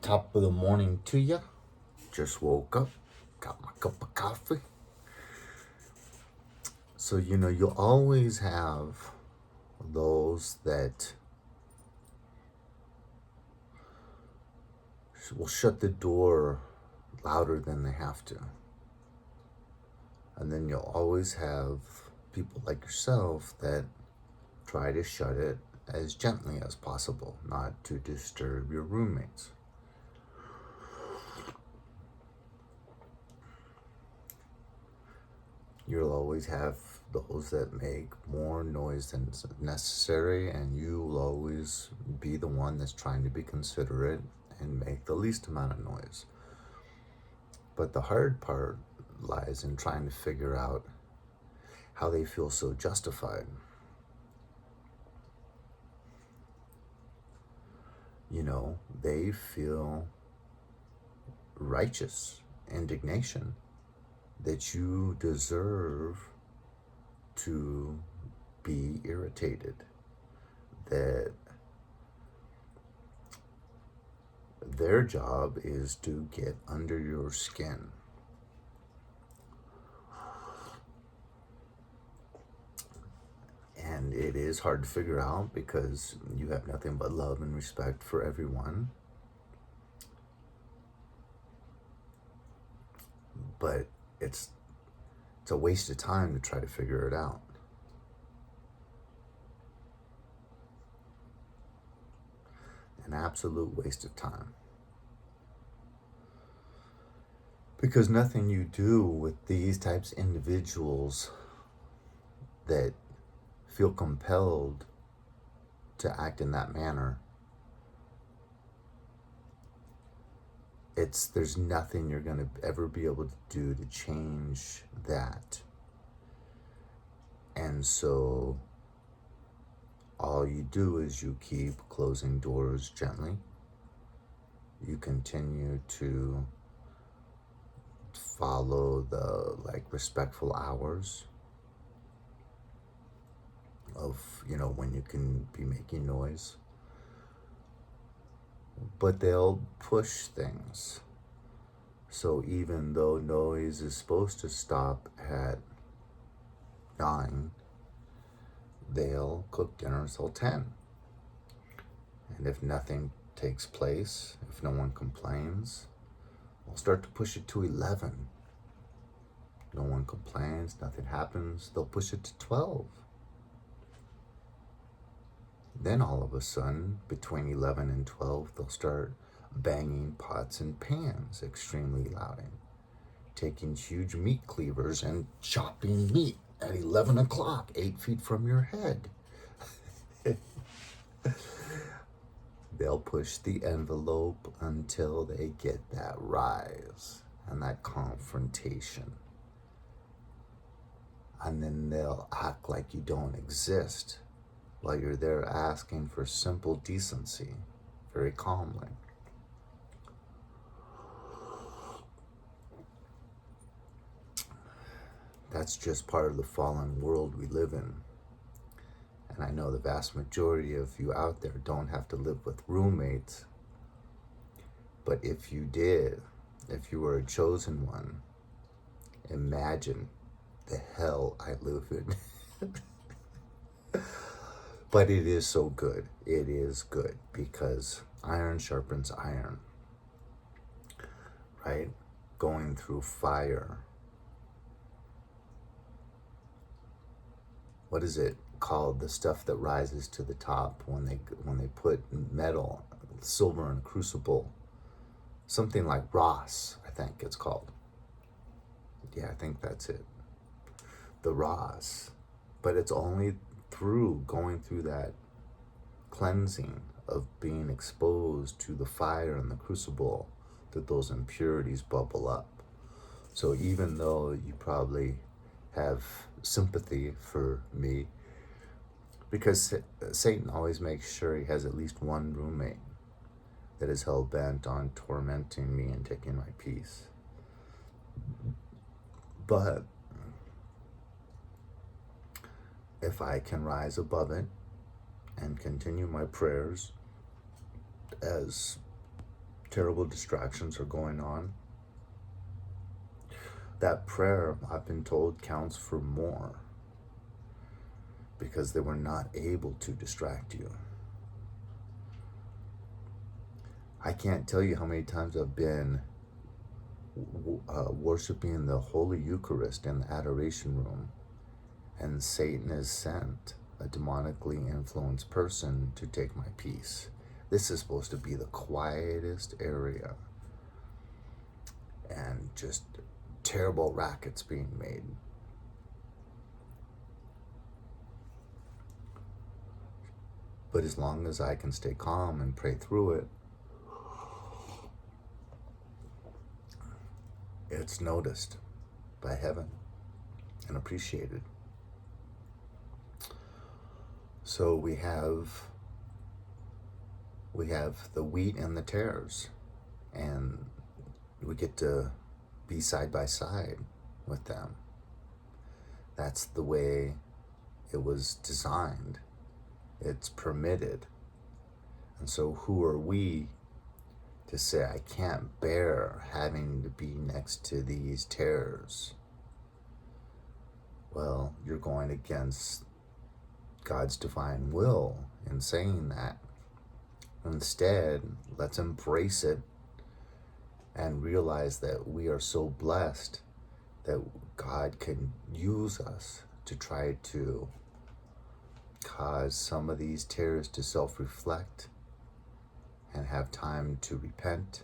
Top of the morning to you. Just woke up, got my cup of coffee. So, you'll always have those that will shut the door louder than they have to. And then you'll always have people like yourself that try to shut it as gently as possible, not to disturb your roommates. You'll always have those that make more noise than necessary, and you will always be the one that's trying to be considerate and make the least amount of noise. But the hard part lies in trying to figure out how they feel so justified. They feel righteous indignation that you deserve to be irritated, that their job is to get under your skin. And it is hard to figure out because you have nothing but love and respect for everyone. But it's a waste of time to try to figure it out. An absolute waste of time. Because nothing you do with these types of individuals that feel compelled to act in that manner, there's nothing you're going to ever be able to do to change that. And so all you do is you keep closing doors gently. You continue to follow the respectful hours of when you can be making noise. But they'll push things. So even though noise is supposed to stop at 9, they'll cook dinner till 10. And if nothing takes place, if no one complains, they'll start to push it to 11. No one complains, nothing happens, they'll push it to 12. Then all of a sudden, between 11 and 12, they'll start banging pots and pans extremely loud, taking huge meat cleavers and chopping meat at 11 o'clock, 8 feet from your head. They'll push the envelope until they get that rise and that confrontation. And then they'll act like you don't exist while you're there asking for simple decency, very calmly. That's just part of the fallen world we live in. And I know the vast majority of you out there don't have to live with roommates. But if you did, if you were a chosen one, imagine the hell I live in. But it is so good. It is good because iron sharpens iron, right? Going through fire. What is it called? The stuff that rises to the top when they put metal, silver in a crucible. Something like Ross, I think it's called. Yeah, I think that's it. The Ross. But it's only through going through that cleansing of being exposed to the fire in the crucible that those impurities bubble up. So even though you probably have sympathy for me, because Satan always makes sure he has at least one roommate that is hell-bent on tormenting me and taking my peace. But if I can rise above it and continue my prayers as terrible distractions are going on, that prayer, I've been told, counts for more because they were not able to distract you. I can't tell you how many times I've been worshiping the Holy Eucharist in the adoration room, and Satan has sent a demonically influenced person to take my peace. This is supposed to be the quietest area, and just terrible rackets being made. But as long as I can stay calm and pray through it, it's noticed by heaven and appreciated. So we have the wheat and the tares, and we get to be side by side with them. That's the way it was designed. It's permitted. And so who are we to say, I can't bear having to be next to these tares? Well, you're going against God's divine will in saying that. Instead, let's embrace it and realize that we are so blessed that God can use us to try to cause some of these tares to self-reflect and have time to repent,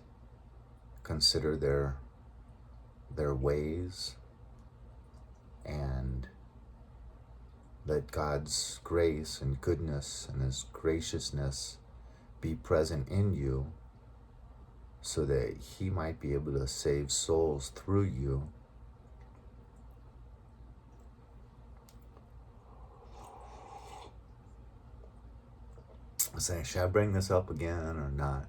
consider their ways, and let God's grace and goodness and His graciousness be present in you so that He might be able to save souls through you. I was saying, should I bring this up again or not?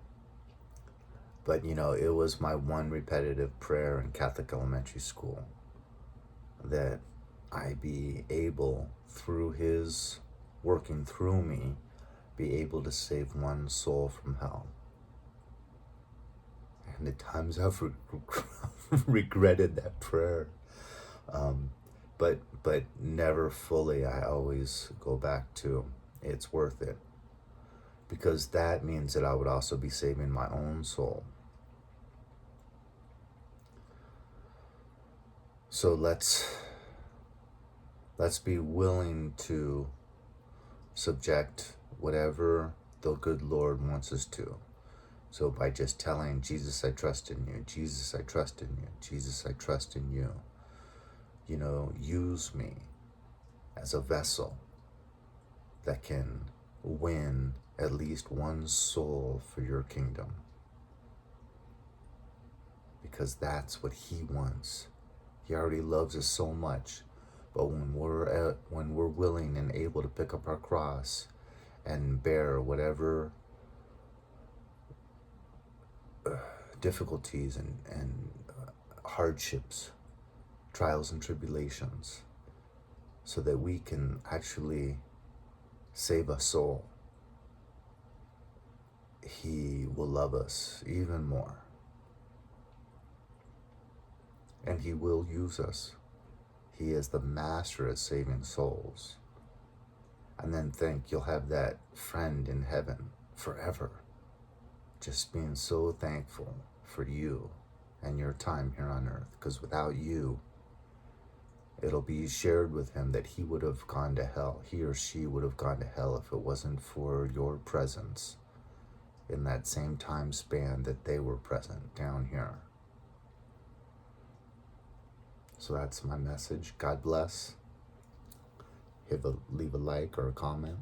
But it was my one repetitive prayer in Catholic elementary school, that I be able, through His working through me, be able to save one soul from hell. And at times I've regretted that prayer, but never fully. I always go back to, it's worth it, because that means that I would also be saving my own soul. So let's be willing to subject whatever the good Lord wants us to. So by just telling Jesus, I trust in you, Jesus, I trust in you, Jesus, I trust in you, use me as a vessel that can win at least one soul for your kingdom. Because that's what He wants. He already loves us so much. But when we're willing and able to pick up our cross and bear whatever difficulties and hardships, trials and tribulations, so that we can actually save a soul, He will love us even more. And He will use us. He is the master at saving souls. And then you'll have that friend in heaven forever, just being so thankful for you and your time here on earth. Because without you, it'll be shared with Him that he would have gone to hell. He or she would have gone to hell if it wasn't for your presence in that same time span that they were present down here. So that's my message. God bless. Leave a like or a comment.